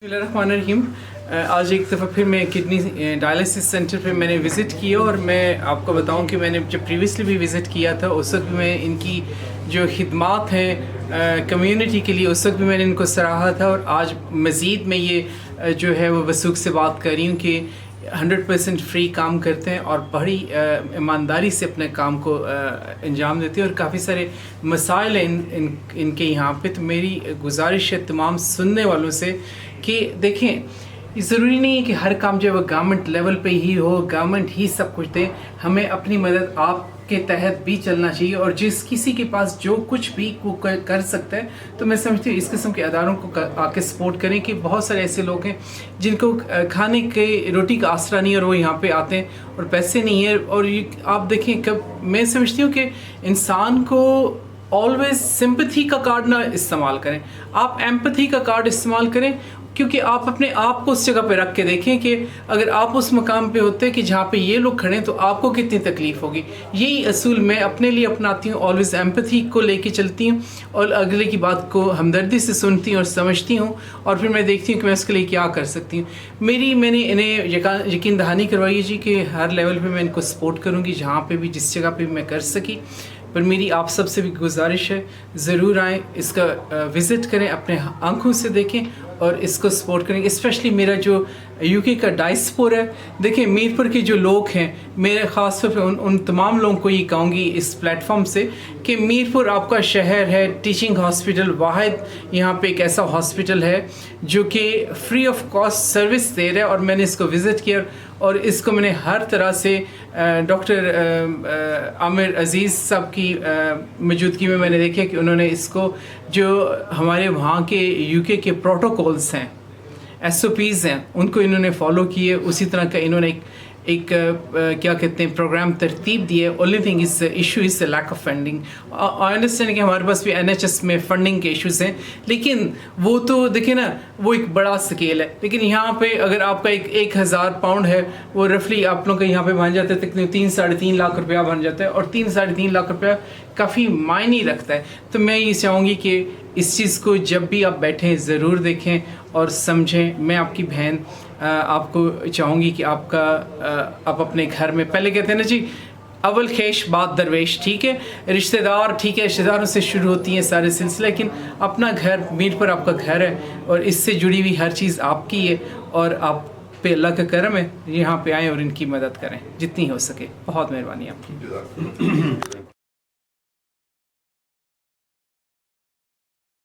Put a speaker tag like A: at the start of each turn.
A: बिस्मिल्लाहिर्रहमानिर्रहीम। आज एक दफ़ा फिर मैं किडनी डायलिसिस सेंटर पे मैंने विज़िट किया और मैं आपको बताऊं कि मैंने जब प्रीवियसली भी विज़िट किया था उस वक्त भी मैं इनकी जो खिदमात हैं कम्युनिटी के लिए उस वक्त भी मैंने इनको सराहा था और आज मज़ीद मैं ये जो है वो वसूख से बात कर रही हूँ कि 100% फ्री काम करते हैं और बड़ी ईमानदारी से अपने काम को अंजाम देते हैं और काफ़ी सारे मसाइल हैं इनके यहाँ पे। तो मेरी गुजारिश है तमाम सुनने वालों से कि देखें, ज़रूरी नहीं है कि हर काम जो है वो गवर्नमेंट लेवल पे ही हो, गवर्नमेंट ही सब कुछ दे। हमें अपनी मदद आपके तहत भी चलना चाहिए और जिस किसी के पास जो कुछ भी वो कर सकता है तो मैं समझती हूँ इस किस्म के अदारों को आके सपोर्ट करें कि बहुत सारे ऐसे लोग हैं जिनको खाने के रोटी का आसरा नहीं है और वो यहाँ पे आते हैं और पैसे नहीं है। और आप देखें, कब मैं समझती हूँ कि इंसान को ऑलवेज सिंपैथी का कार्ड ना इस्तेमाल करें, आप एम्पैथी का कार्ड इस्तेमाल करें, क्योंकि आप अपने आप को उस जगह पे रख के देखें कि अगर आप उस मकाम पे होते कि जहाँ पे ये लोग खड़े हैं तो आपको कितनी तकलीफ़ होगी। यही असूल मैं अपने लिए अपनाती हूँ, ऑलवेज़ एम्पैथी को लेके चलती हूँ और अगले की बात को हमदर्दी से सुनती हूँ और समझती हूँ और फिर मैं देखती हूँ कि मैं उसके लिए क्या कर सकती हूँ। मैंने इन्हें यकीन दहानी करवाई है जी कि हर लेवल पर मैं इनको सपोर्ट करूँगी जहाँ पर भी जिस जगह पर मैं कर सकी। पर मेरी आप सबसे भी गुजारिश है, ज़रूर आएँ, इसका विज़िट करें, अपने आंखों से देखें और इसको सपोर्ट करें। स्पेशली मेरा जो यूके का डायस्पोरा है, देखिए मीरपुर के जो लोग हैं, मेरे ख़ास तौर पे उन तमाम लोगों को ये कहूँगी इस प्लेटफॉर्म से कि मीरपुर आपका शहर है, टीचिंग हॉस्पिटल वाहिद यहाँ पे एक ऐसा हॉस्पिटल है जो कि फ्री ऑफ कॉस्ट सर्विस दे रहा है और मैंने इसको विज़िट किया और इसको मैंने हर तरह से डॉक्टर आमिर अज़ीज़ साहब की मौजूदगी में मैंने देखा कि उन्होंने इसको जो हमारे वहाँ के यूके के प्रोटोकॉल्स हैं, SOPs हैं, उनको इन्होंने फॉलो किए। उसी तरह का इन्होंने एक क्या कहते हैं प्रोग्राम तरतीब दिए। Only thing is issue is lack of funding. I understand कि हमारे पास भी NHS में फंडिंग के इश्यूज़ हैं, लेकिन वो तो देखिए ना, वो एक बड़ा स्केल है। लेकिन यहाँ पे अगर आपका 1,000 पाउंड है, वो रफली आप लोगों के यहाँ पे बन जाता है तकरीबन 3-3.5 लाख रुपया बन जाता है और 3-3.5 लाख रुपया काफ़ी मायने रखता है। तो मैं ये चाहूँगी कि इस चीज़ को जब भी आप बैठें ज़रूर देखें और समझें। मैं आपकी बहन आपको चाहूँगी कि आप अपने घर में, पहले कहते हैं ना जी, अव्वल खेश बात दरवेश, ठीक है, रिश्तेदार, ठीक है, रिश्तेदारों से शुरू होती हैं सारे सिलसिले, लेकिन अपना घर, मीरपुर आपका घर है और इससे जुड़ी हुई हर चीज़ आपकी है और आप पे अल्लाह का करम है। यहाँ पे आएँ और इनकी मदद करें जितनी हो सके। बहुत मेहरबानी आपकी।